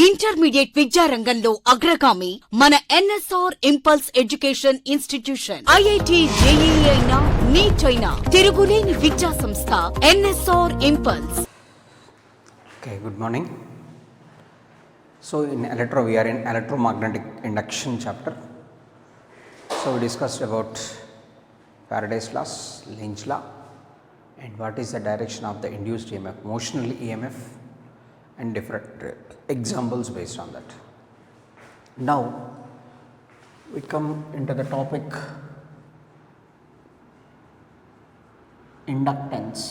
Intermediate విద్యారంగంలో అగ్రగామి మన NSR impulse education institution. IIT JEE అయినా నీట్ అయినా తిరుగులేని విద్యా సంస్థ NSR impulse. Okay, good morning. So we are in electromagnetic induction chapter. So we discussed about Faraday's laws, Lenz's law, and what is the direction of the induced EMF, motional EMF, and different examples based on that. Now we come into the topic inductance.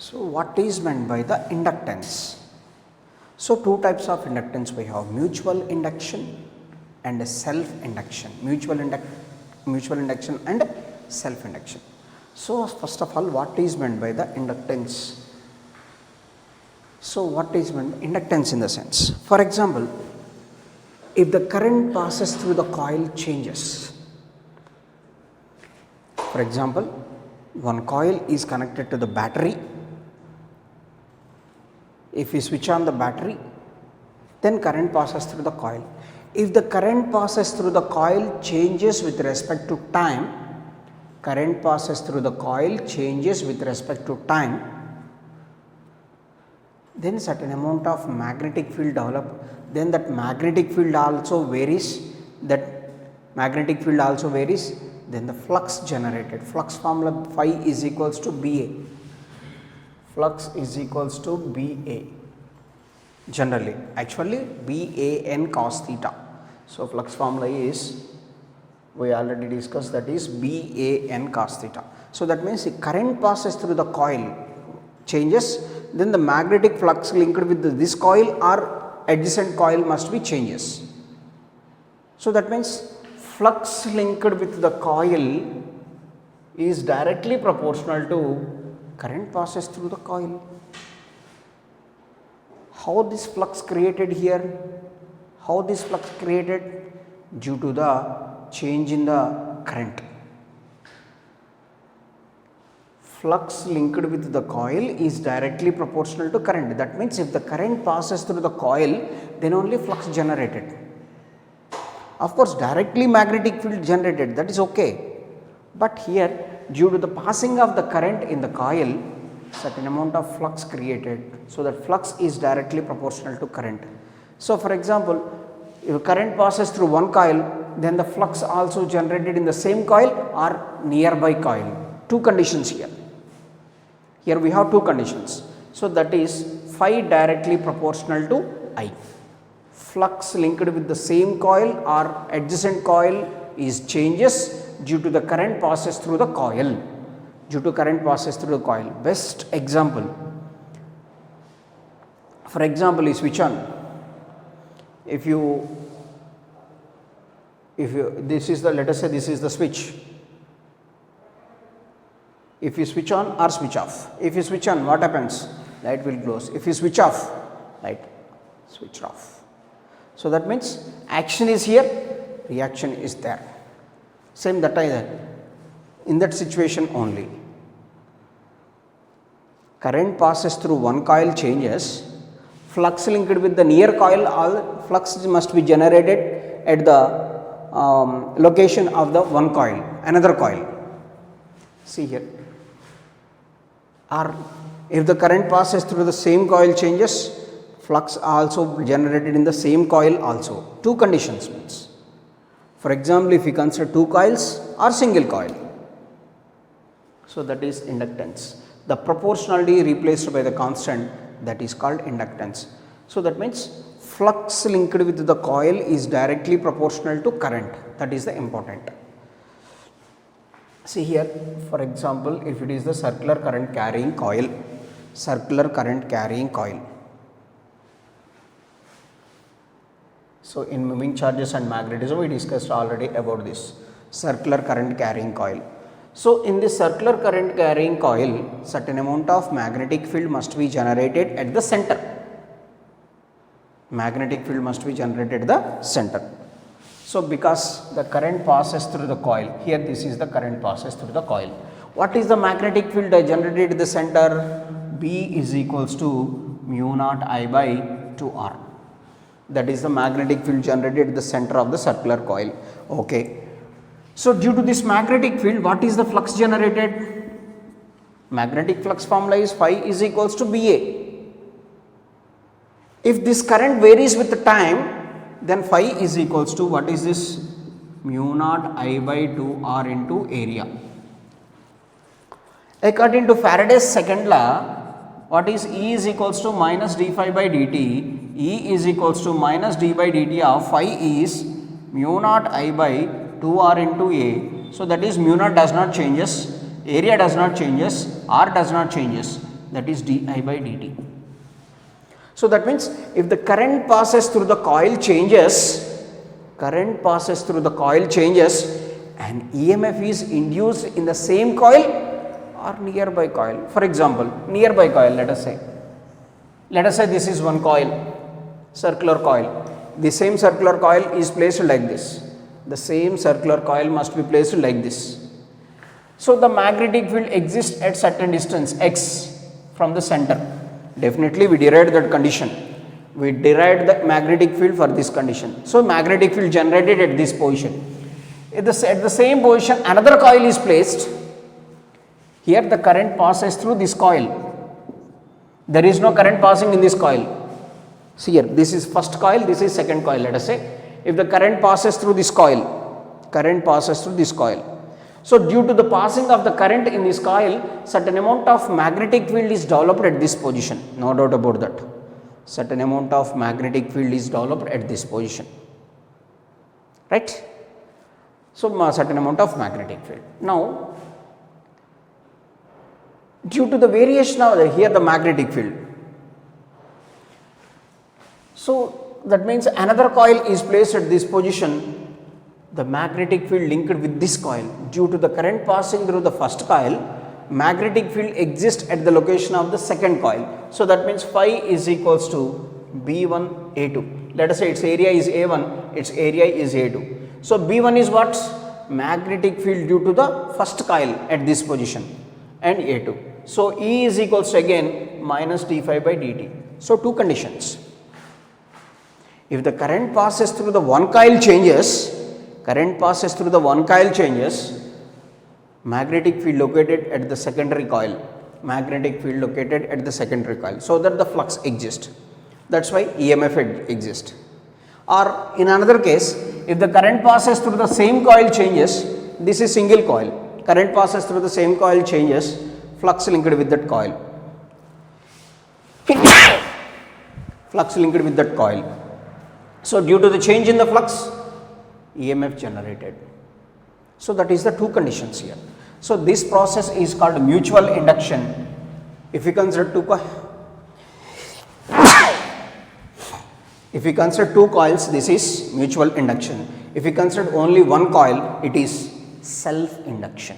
So what is meant by the inductance? So two types of inductance we have: mutual induction and self induction. Mutual induction and self induction. So first of all, what is meant by the inductance? So what is meant inductance in the sense? For example, if the current passes through the coil changes. For example, one coil is connected to the battery. If we switch on the battery, then current passes through the coil. If the current passes through the coil changes with respect to time, current passes through the coil changes with respect to time, then certain amount of magnetic field develop, then that magnetic field also varies, then the flux generated, flux formula phi is equals to BA, flux is equals to BA, generally actually BAN cos theta. So flux formula is, we already discussed, that is BAN cos theta. So that means the current passes through the coil changes, then the magnetic flux linked with this coil or adjacent coil must be changes. So that means flux linked with the coil is directly proportional to current passes through the coil. How this flux created here? How this flux created? Due to the change in the current. Flux linked with the coil is directly proportional to current. That means if the current passes through the coil, then only flux generated. Of course, directly magnetic field generated, that is okay. But here, due to the passing of the current in the coil, certain amount of flux created. So that flux is directly proportional to current. So for example, if current passes through one coil, then the flux also generated in the same coil or nearby coil. Two conditions here. Here we have two conditions. So that is phi directly proportional to I. Flux linked with the same coil or adjacent coil is changes due to the current passes through the coil. Due to current passes through the coil. Best example. For example, you switch on. If you this is the, let us say this is the switch. If you switch on or switch off. If you switch on, what happens? Light will close. If you switch off, light switch off. So that means action is here, reaction is there. Same that either. In that situation only. Current passes through one coil changes. Flux linked with the near coil, all flux must be generated at the location of the one coil, another coil. See here. Or if the current passes through the same coil changes, flux also generated in the same coil also. Two conditions means. For example, if we consider two coils or single coil. So that is inductance. The proportionality replaced by the constant, that is called inductance. So that means flux linked with the coil is directly proportional to current. That is the important. See here, for example, if it is the circular current carrying coil, So in moving charges and magnetism, we discussed already about this circular current carrying coil. So in this circular current carrying coil, certain amount of magnetic field must be generated at the center. Magnetic field must be generated at the center. So because the current passes through the coil, here this is the current passes through the coil. What is the magnetic field generated at the center? B is equals to mu naught I by 2r. That is the magnetic field generated at the center of the circular coil. Okay. So due to this magnetic field, what is the flux generated? Magnetic flux formula is phi is equals to Ba. If this current varies with the time, then phi is equals to, what is this? Mu naught I by 2r into area. According to Faraday's second law, what is E is equals to minus d phi by dt? E is equals to minus d by dt of phi is mu naught I by 2r into A. So that is mu naught does not changes, area does not changes, r does not changes, that is di by dt. So that means if the current passes through the coil changes, and EMF is induced in the same coil or nearby coil. For example, nearby coil, let us say this is one coil, circular coil. The same circular coil is placed like this. The same circular coil must be placed like this. So the magnetic field exists at certain distance x from the center. Definitely we derived that condition. We derived the magnetic field for this condition. So magnetic field generated at this position. At the same position another coil is placed. Here the current passes through this coil. There is no current passing in this coil. See here, this is first coil, this is second coil, let us say. If the current passes through this coil, so due to the passing of the current in this coil, certain amount of magnetic field is developed at this position, no doubt about that. Certain amount of magnetic field is developed at this position, right? So certain amount of magnetic field. Now, due to the variation of here the magnetic field, so that means another coil is placed at this position. The magnetic field linked with this coil, due to the current passing through the first coil, magnetic field exists at the location of the second coil. So that means phi is equals to B1 A2. Let us say its area is A1, its area is A2. So B1 is what? Magnetic field due to the first coil at this position, and A2. So E is equals to again minus d phi by dt. So two conditions. If the current passes through the one coil changes, magnetic field located at the secondary coil, so that the flux exists. That's why EMF exists. Or in another case, if the current passes through the same coil changes, this is single coil, current passes through the same coil changes, flux linked with that coil. So due to the change in the flux, EMF generated. So that is the two conditions here. So this process is called mutual induction. If we consider two coils, this is mutual induction. If we consider only one coil, it is self-induction.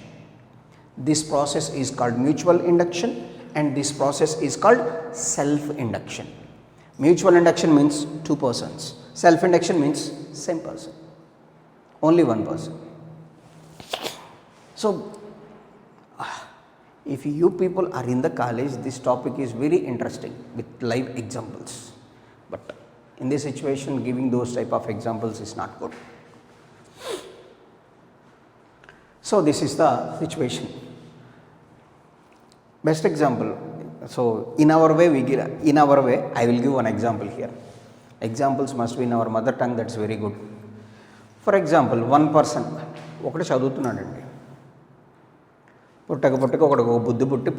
This process is called mutual induction and this process is called self-induction. Mutual induction means two persons. Self-induction means same person. Only one person. So, if you people are in the college, this topic is very interesting with live examples. But in this situation, giving those type of examples is not good. So, this is the situation. Best example. So, in our way, I will give one example here. Examples must be in our mother tongue, that's very good. For example, one person, ఒకటి చదువుతున్నాడండి, పుట్టక ఒకడు బుద్ధి పుట్టి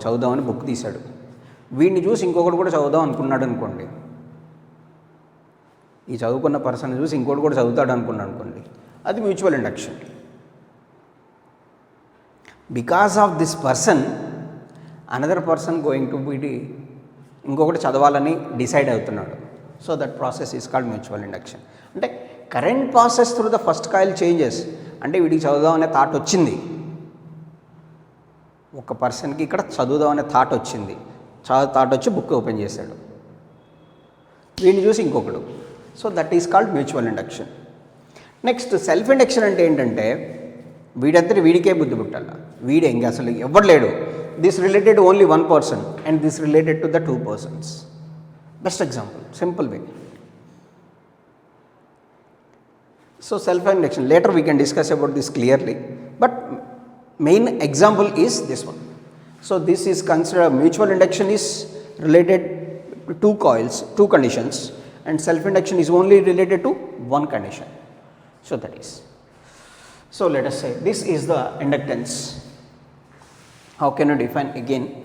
చదువుదామని book తీశాడు. వీడిని చూసి ఇంకొకటి కూడా చదువుదాం అనుకున్నాడు అనుకోండి, ఈ చదువుకున్న పర్సన్ చూసి ఇంకోటి కూడా చదువుతాడు అనుకున్నాడు అనుకోండి, అది mutual induction. Because of this person another person going to be ఇంకొకటి చదవాలని డిసైడ్ అవుతున్నాడు. So that process is called mutual induction. అంటే current process through the first coil changes, అంటే వీడికి చదువుదాం అనే థాట్ వచ్చింది, ఒక పర్సన్కి ఇక్కడ చదువుదాం అనే థాట్ వచ్చింది, థాట్ వచ్చి బుక్ ఓపెన్ చేశాడు, వీడిని చూసి ఇంకొకడు. So that is called mutual induction. Next self induction అంటే ఏంటంటే వీడికే బుద్ధి పుట్టాల, వీడే ఇంకా అసలు ఎవరు లేడు, this related only one person and this related to the two persons. Best example, simple way. So self-induction, later we can discuss about this clearly, but main example is this one. So this is considered mutual induction is related to two coils, two conditions, and self-induction is only related to one condition. So that is. So let us say this is the inductance. How can you define again?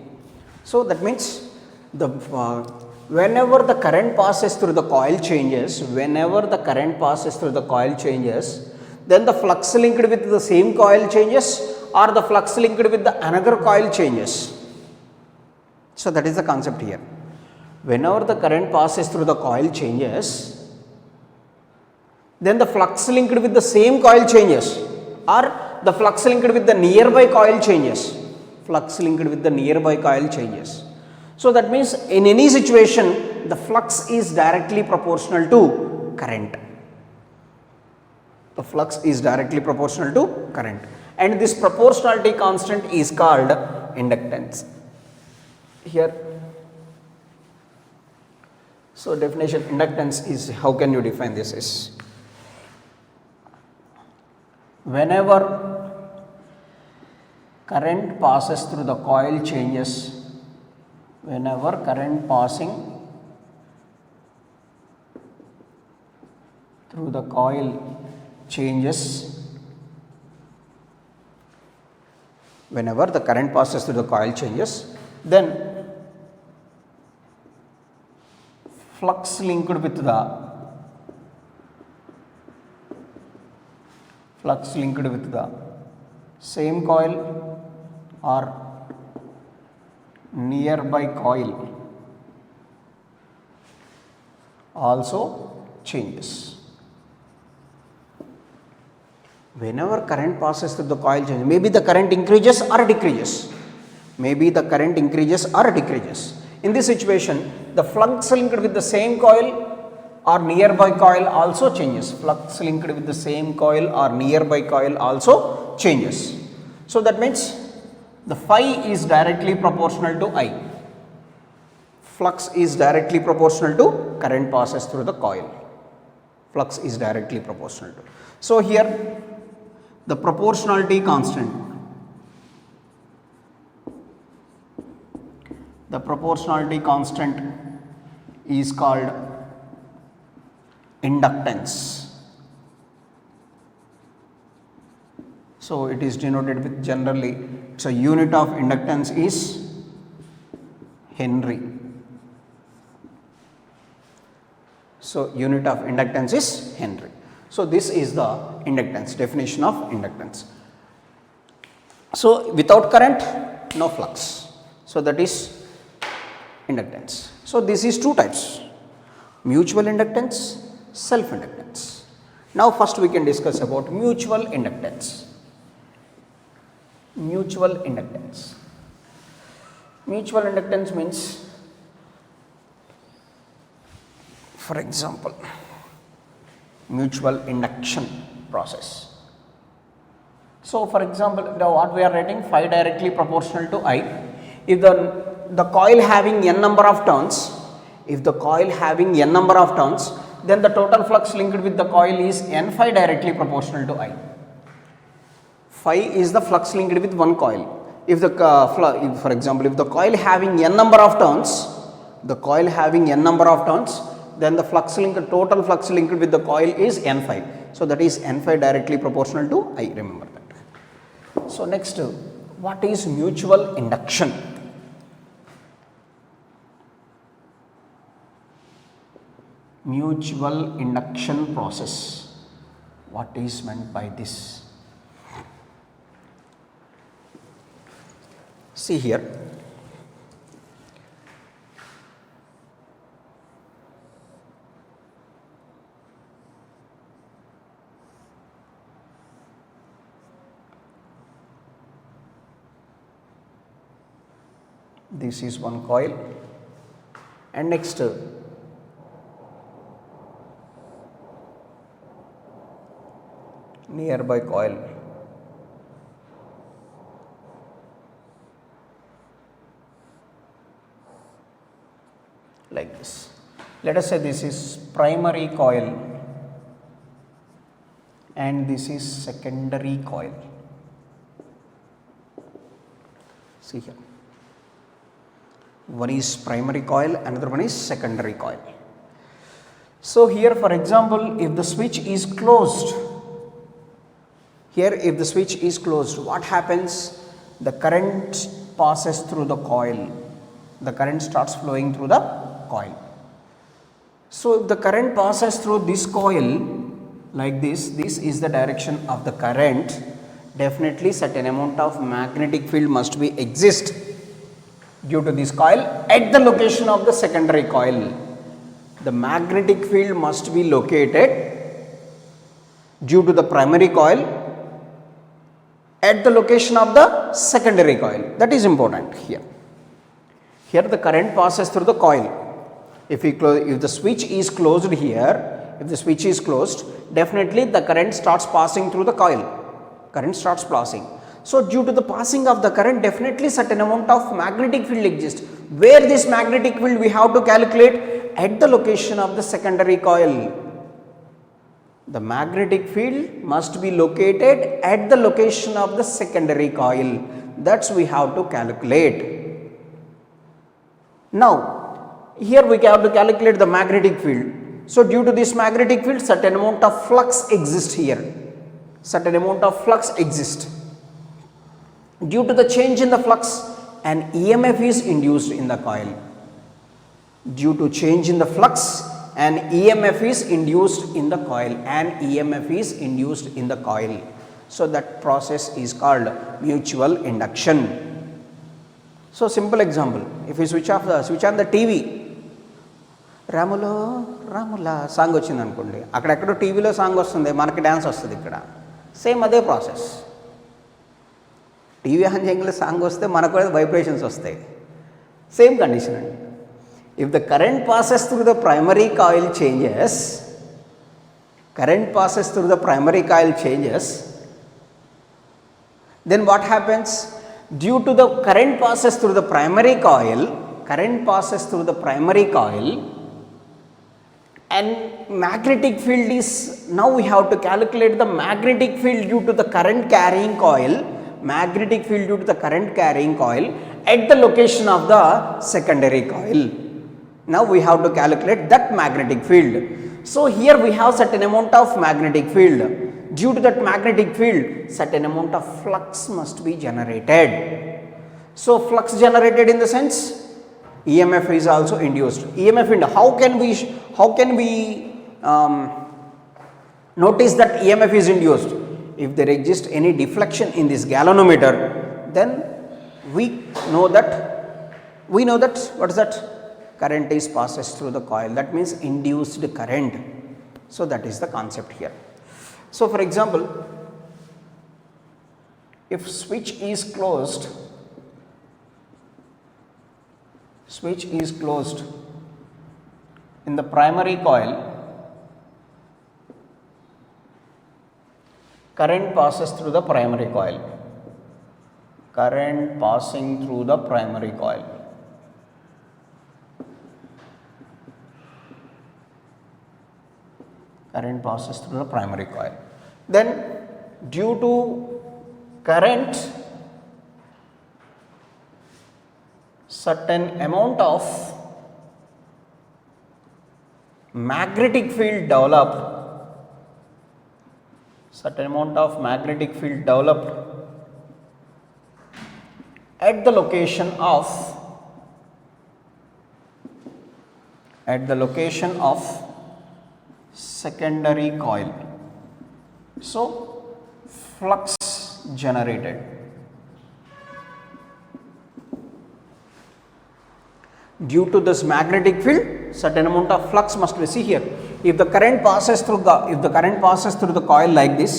So that means the whenever the current passes through the coil changes, then the flux linked with the same coil changes or the flux linked with the another coil changes. So that is the concept here. Whenever the current passes through the coil changes, then the flux linked with the same coil changes or the flux linked with the nearby coil changes. So that means in any situation the flux is directly proportional to current. And this proportionality constant is called inductance. Here, so definition inductance is, how can you define this, is whenever current passes through the coil changes, whenever current passing through the coil changes, then flux linked with the same coil or nearby coil also changes. Whenever current passes through the coil changes, maybe the current increases or decreases. In this situation, the flux linked with the same coil or nearby coil also changes. So that means the phi is directly proportional to I. Flux is directly proportional to current passes through the coil. So here the proportionality constant is called inductance. So it is denoted with, generally, so unit of inductance is Henry. So this is the inductance, definition of inductance. So without current, no flux. So that is inductance. So this is two types: mutual inductance, self-inductance. Now first we can discuss about mutual inductance. Mutual inductance means, for example, mutual induction process. So for example, what we are writing, phi directly proportional to I. If the coil having n number of turns, then the total flux linked with the coil is n phi directly proportional to I. Phi is the flux linked with one coil. If the for example, if the coil having n number of turns, then the total flux linked with the coil is n phi. So that is n phi directly proportional to I. Remember that. So next, what is mutual induction? Mutual induction process. What is meant by this? See here. This is one coil, and next nearby coil. Like this. Let us say this is primary coil and this is secondary coil. See here, one is primary coil, another one is secondary coil. So here, for example, if the switch is closed, here if the switch is closed, what happens? The current passes through the coil, the current starts flowing through the coil. So if the current passes through this coil like this is the direction of the current, definitely certain amount of magnetic field must be exist due to this coil at the location of the secondary coil. The magnetic field must be located due to the primary coil at the location of the secondary coil. That is important here. Here the current passes through the coil. If the switch is closed here, if the switch is closed, definitely the current starts passing through the coil. Current starts passing. So due to the passing of the current, definitely certain amount of magnetic field exists. Where this magnetic field we have to calculate? At the location of the secondary coil. The magnetic field must be located at the location of the secondary coil. That's we have to calculate. Now, here we have to calculate the magnetic field. So due to this magnetic field, certain amount of flux exists here. Certain amount of flux exists. Due to the change in the flux, an EMF is induced in the coil. Due to change in the flux, an EMF is induced in the coil. An EMF is induced in the coil. So that process is called mutual induction. So simple example, if we switch on the TV, రాములో రాములా song వచ్చింది అనుకోండి, అక్కడెక్కడో టీవీలో song వస్తుంది, మనకి dance వస్తుంది ఇక్కడ. సేమ్ అదే ప్రాసెస్. టీవీ ఆన్ చేయగల సాంగ్ వస్తే మనకు కూడా వైబ్రేషన్స్ వస్తాయి. సేమ్ కండిషన్ అండి. If the current passes through the primary coil changes, then what happens? Due to the current passes through the primary coil, and magnetic field is, now we have to calculate the magnetic field due to the current carrying coil, at the location of the secondary coil. Now we have to calculate that magnetic field. So here we have certain amount of magnetic field. Due to that magnetic field, certain amount of flux must be generated. So flux generated in the sense, EMF is also induced. EMF in, how can we notice that EMF is induced? If there exists any deflection in this galvanometer, then we know that what is that? Current is passes through the coil. That means induced current. So that is the concept here. So for example, if switch is closed in the primary coil, current passes through the primary coil. Current passing through the primary coil. Current passes through the primary coil. Then due to current, certain amount of magnetic field developed, at the location of secondary coil. So flux generated. Due to this magnetic field, certain amount of flux must be, see here, if the current passes through the coil like this,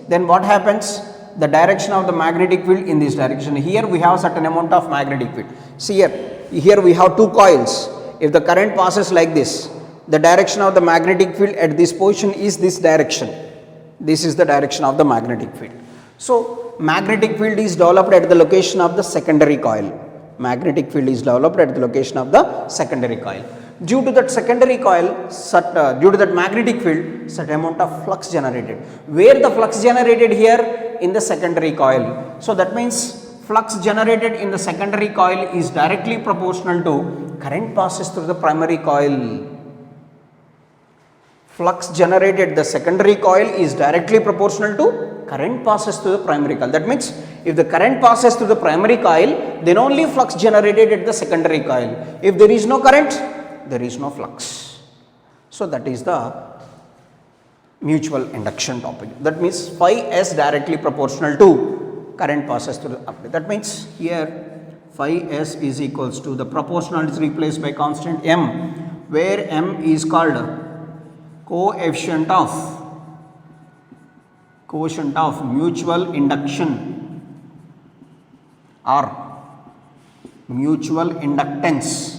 then what happens? The direction of the magnetic field in this direction. Here we have certain amount of magnetic field. See here we have two coils. If the current passes like this, the direction of the magnetic field at this position is this direction. This is the direction of the magnetic field. So magnetic field is developed at the location of the secondary coil. magnetic field is developed at the location of the secondary coil. Due to that secondary coil, due to that magnetic field, certain amount of flux generated. Where the flux generated here? In the secondary coil. So that means flux generated in the secondary coil is directly proportional to current passes through the primary coil. Flux generated the secondary coil is directly proportional to current passes through the primary coil. That means if the current passes through the primary coil, then only flux generated at the secondary coil. If there is no current, there is no flux. So that is the mutual induction topic. That means phi s directly proportional to current passes through the. That means here phi s is equals to the proportional is replaced by constant m, where m is called coefficient of mutual induction or mutual inductance.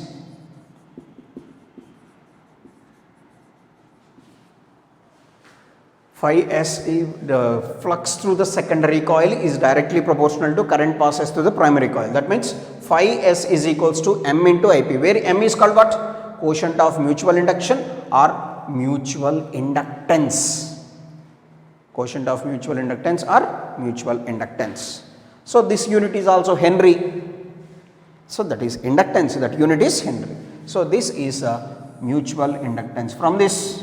Phi s, the flux through the secondary coil is directly proportional to current passes through the primary coil. That means phi s is equals to m into Ip, where m is called what? Quotient of mutual induction or mutual inductance. Quotient of mutual inductance or mutual inductance. So this unit is also Henry. So that is inductance, that unit is Henry. So this is a mutual inductance. From this,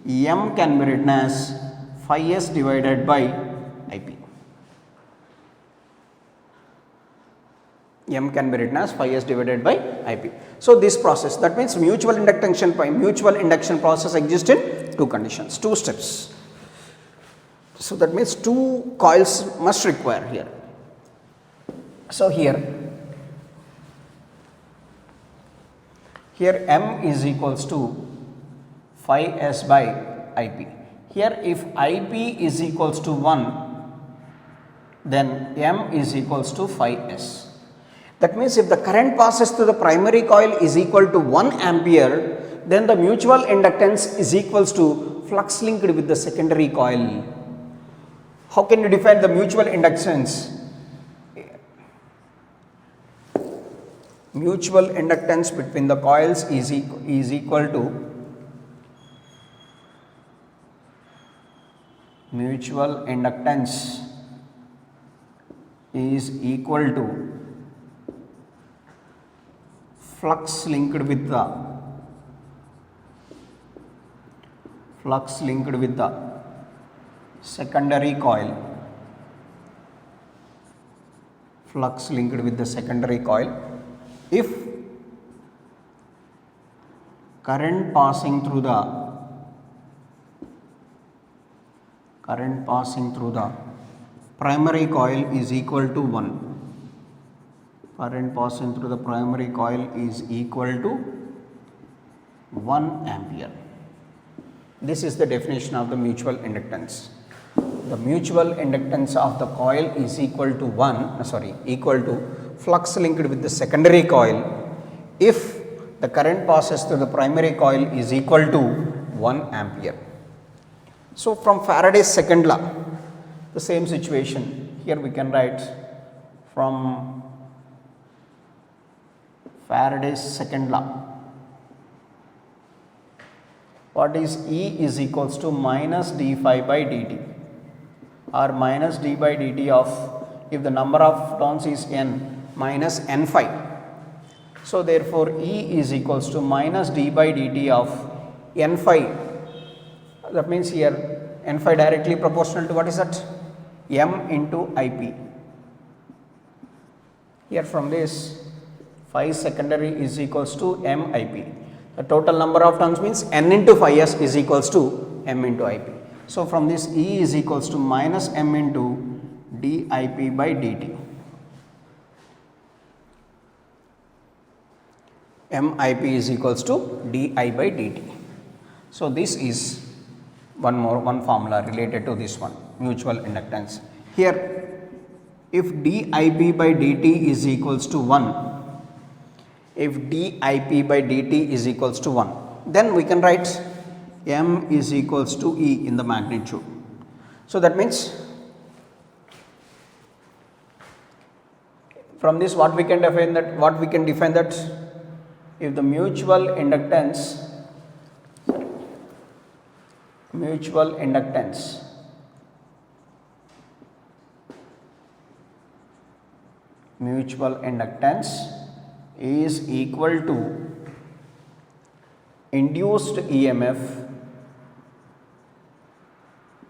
m can be written as phi s divided by Ip. M can be written as phi s divided by Ip. So this process, that means mutual induction process exists in two conditions, two steps. So that means two coils must require here. So here m is equals to phi s by Ip. Here if Ip is equals to 1, then m is equals to phi s. That means if the current passes through the primary coil is equal to 1 ampere, then the mutual inductance is equals to flux linked with the secondary coil. How can you define the mutual inductance? Mutual inductance between the coils is equal to mutual inductance is equal to flux linked with the secondary coil. Flux linked with the secondary coil. If current passing through the primary coil is equal to 1. Current passing through the primary coil is equal to 1 ampere. This is the definition of the mutual inductance. The mutual inductance of the coil is equal to flux linked with the secondary coil if the current passes through the primary coil is equal to 1 ampere. So from Faraday's second law, the same situation. Here we can write from Faraday's second law. What is E is equals to minus d phi by dt, or minus d by dt of, if the number of turns is n, minus n phi. So therefore E is equals to minus d by dt of n phi. That means here n phi directly proportional to what is that? M into Ip. Here from this, phi secondary is equals to m Ip. The total number of turns means n into phi s is equals to m into Ip. So from this, E is equals to minus m into dIp by dt. MIP is equals to di by dt. So this is one formula related to this one, mutual inductance. Here, if dIp by dt is equals to 1, if dIp by dt is equals to 1, then we can write M is equals to E in the magnitude. So that means From this what we can define that if the mutual inductance is equal to induced EMF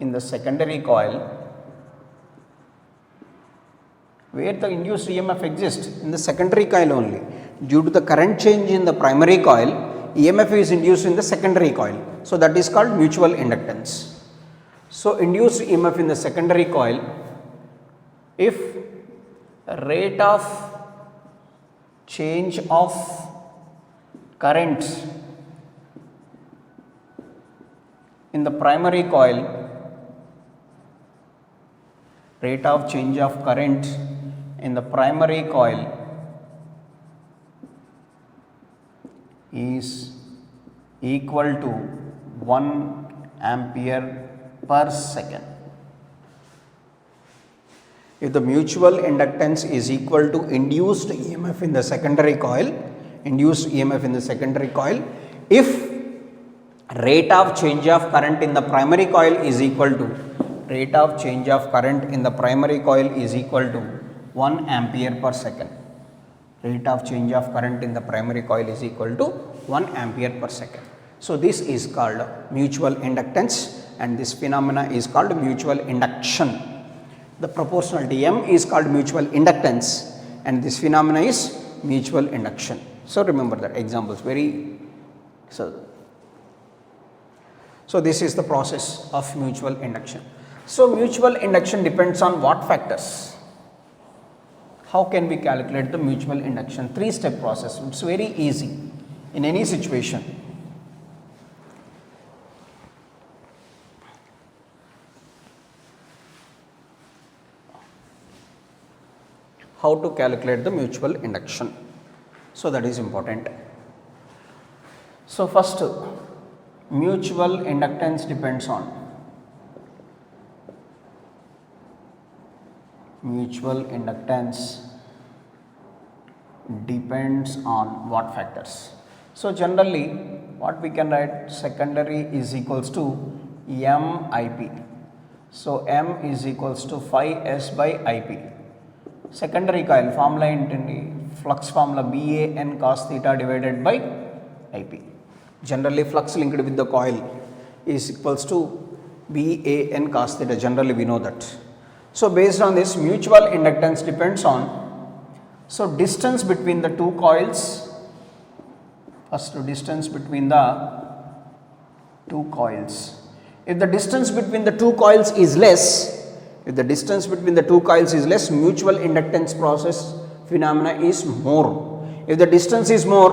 in the secondary coil, where the induced EMF exists in the secondary coil only. Due to the current change in the primary coil, EMF is induced in the secondary coil. So that is called mutual inductance. So induced EMF in the secondary coil, if rate of change of current in the primary coil, rate of change of current in the primary coil is equal to 1 ampere per second. If the mutual inductance is equal to induced EMF in the secondary coil, if rate of change of current in the primary coil is equal to 1 ampere per second. Rate of change of current in the primary coil is equal to 1 ampere per second. So this is called mutual inductance, and this phenomena is called mutual induction. The proportionality M is called mutual inductance, and this phenomena is mutual induction. So remember that examples so this is the process of mutual induction. So mutual induction depends on what factors? How can we calculate the mutual induction? 3-step process. It's very easy in any situation. How to calculate the mutual induction? So that is important. So first, mutual inductance depends on what factors? So generally what we can write, secondary is equals to MIP. So M is equals to phi S by IP. Secondary coil formula ఏంటండి? Flux formula BAN cos theta divided by IP. Generally flux linked with the coil is equals to BAN cos theta. Generally we know that. So based on this, mutual inductance depends on, so distance between the two coils. First, distance between the two coils. If the distance between the two coils is less, mutual inductance process phenomena is more. If the distance is more,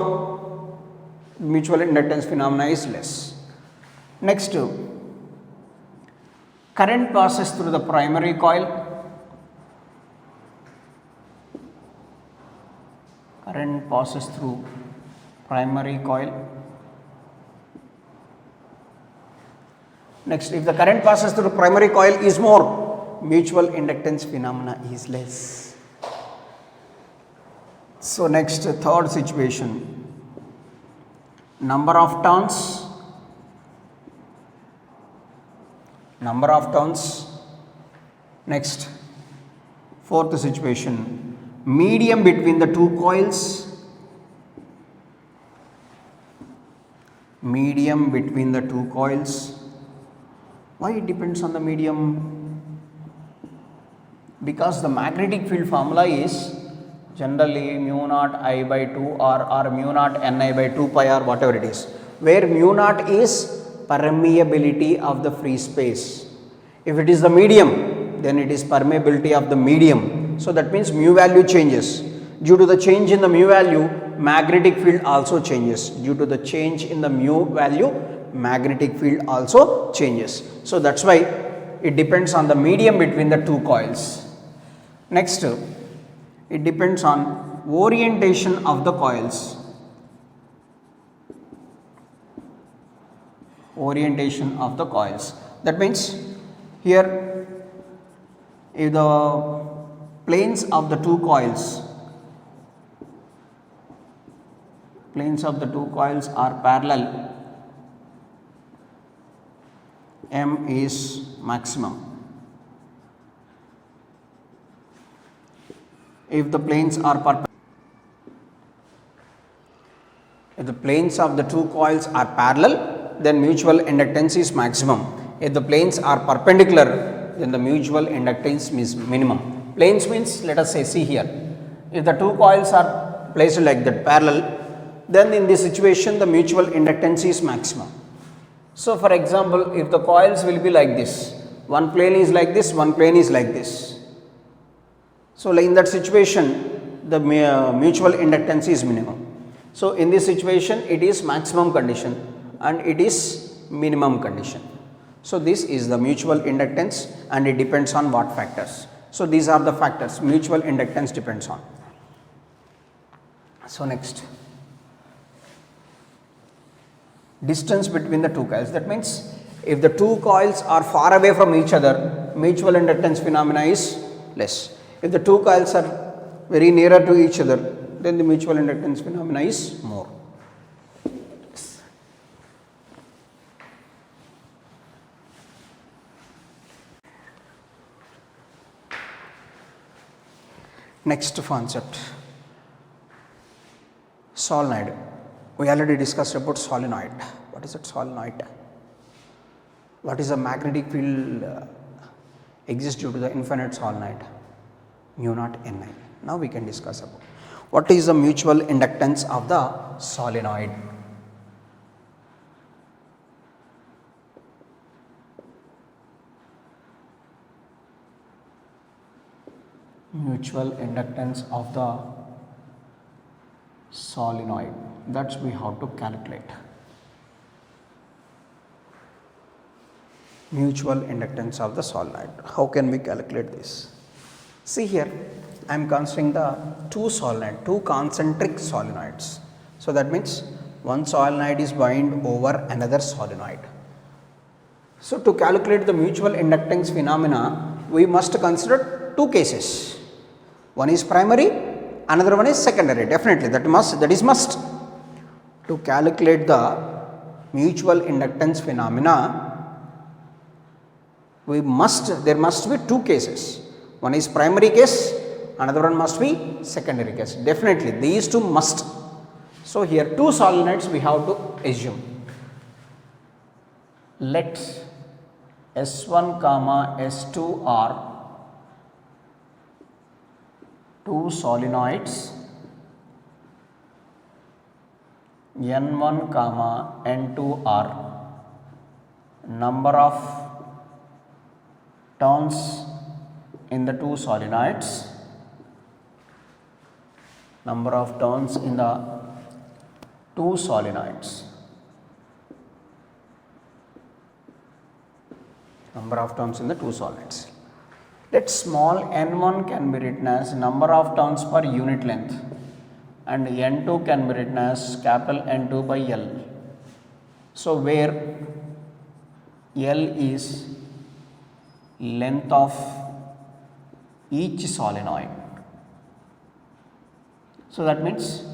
mutual inductance phenomena is less. Next, current passes through the primary coil. Next, if the current passes through the primary coil is more, mutual inductance phenomena is less. So next, third situation, number of turns. Next, fourth situation, medium between the two coils. Why it depends on the medium? Because the magnetic field formula is generally mu naught I by 2 or mu naught Ni by 2 pi or whatever it is, where mu naught is permeability of the free space. If it is the medium, then it is permeability of the medium. So that means mu value changes. Due to the change in the mu value, magnetic field also changes. Magnetic field also changes. So that's why it depends on the medium between the two coils. Next, it depends on orientation of the coils. That means here, if the planes of the two coils planes of the two coils are parallel, M is maximum. If the planes are if the planes of the two coils are parallel, then mutual inductance is maximum. If the planes are perpendicular, then the mutual inductance is minimum. Planes means, let us say, see here, if the two coils are placed like that parallel, then in this situation the mutual inductance is maximum. So for example, if the coils will be like this, one plane is like this, one plane is like this. So in that situation the mutual inductance is minimum. So in this situation it is maximum condition and it is minimum condition. So this is the mutual inductance and it depends on what factors. So these are the factors mutual inductance depends on. So next, distance between the two coils. That means if the two coils are far away from each other, mutual inductance phenomena is less. If the two coils are very nearer to each other, then the mutual inductance phenomena is more. Next concept, solenoid. We already discussed about solenoid. What is it, solenoid? What is the magnetic field exists due to the infinite solenoid? Mu naught Ni. Now we can discuss about what is the mutual inductance of the solenoid. Mutual inductance of the solenoid, that's we have to calculate. Mutual inductance of the solenoid. How can we calculate this? See here, I am considering the two concentric solenoids. So that means one solenoid is bound over another solenoid. So to calculate the mutual inductance phenomena, we must consider two cases. One is primary, another one is secondary. Definitely that is must. To calculate the mutual inductance phenomena, there must be two cases. One is primary case, another one must be secondary case. Definitely these two must. So here two solenoids we have to assume. Let S1 comma S2 are two solenoids, N1 comma N2 are number of turns in the two solenoids, number of turns in the two solenoids, number of turns in the two solenoids. Let small n1 can be written as number of turns per unit length and n2 can be written as capital N2 by L. So where L is length of each solenoid. So that means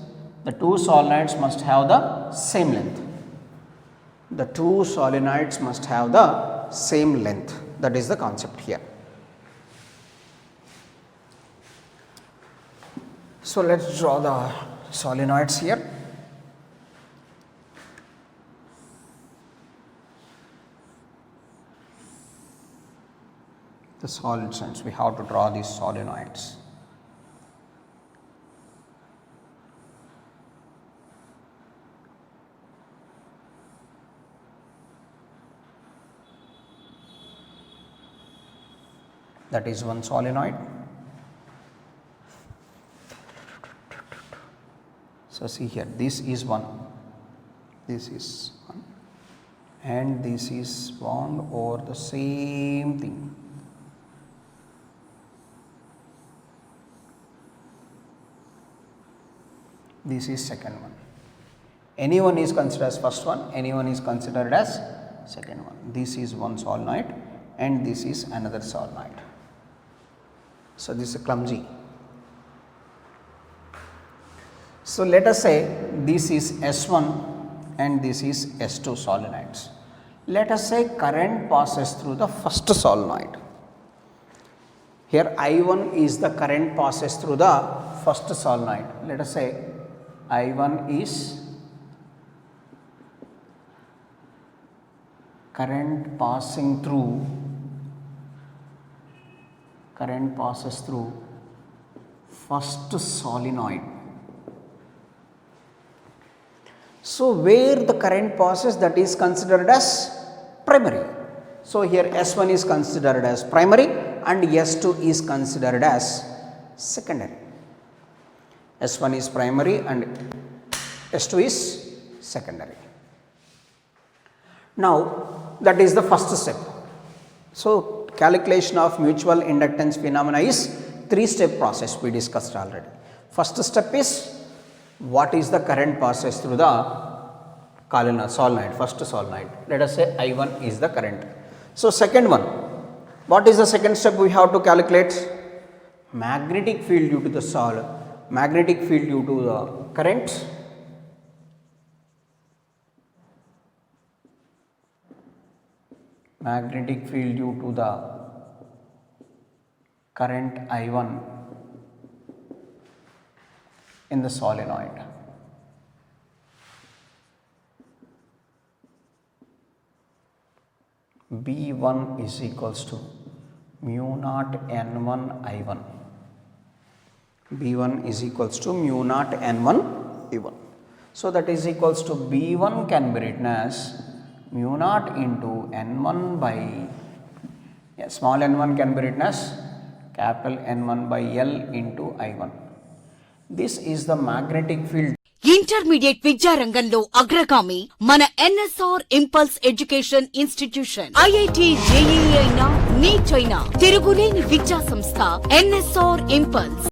the two solenoids must have the same length. The two solenoids must have the same length. That is the concept here. So let's draw the solenoids here. The solid sense, we have to draw these solenoids. That is one solenoid. So see here, this is one, and this is bound over the same thing. This is second one. Anyone is considered as first one, anyone is considered as second one. This is one solenoid and this is another solenoid. So this is clumsy. So let us say this is S1 and this is S2 solenoids. Let us say current passes through the first solenoid. Here I1 is the current passes through the first solenoid. Let us say I1 is current passes through first solenoid. So where the current passes, that is considered as primary. So here S1 is considered as primary and S2 is considered as secondary. S1 is primary and S2 is secondary. Now that is the first step. So calculation of mutual inductance phenomena is 3-step process we discussed already. First step is what is the current passes through the solenoid, first solenoid. Let us say I1 is the current. So second one, what is the second step we have to calculate? Magnetic field due to the magnetic field due to the current. Magnetic field due to the current I1 in the solenoid. B1 is equals to mu naught N1 I1. B1 is equals to mu naught N1 I1. So that is equals to B1 can be written as mu naught into N1 by small n1 can be written as capital N1 by L into I1. This is the magnetic field. Intermediate విద్యారంగంలో అగ్రగామి మన NSR impulse education institution. IIT JEE అయినా neat అయినా తిరుగులేని విద్యా సంస్థ NSR impulse.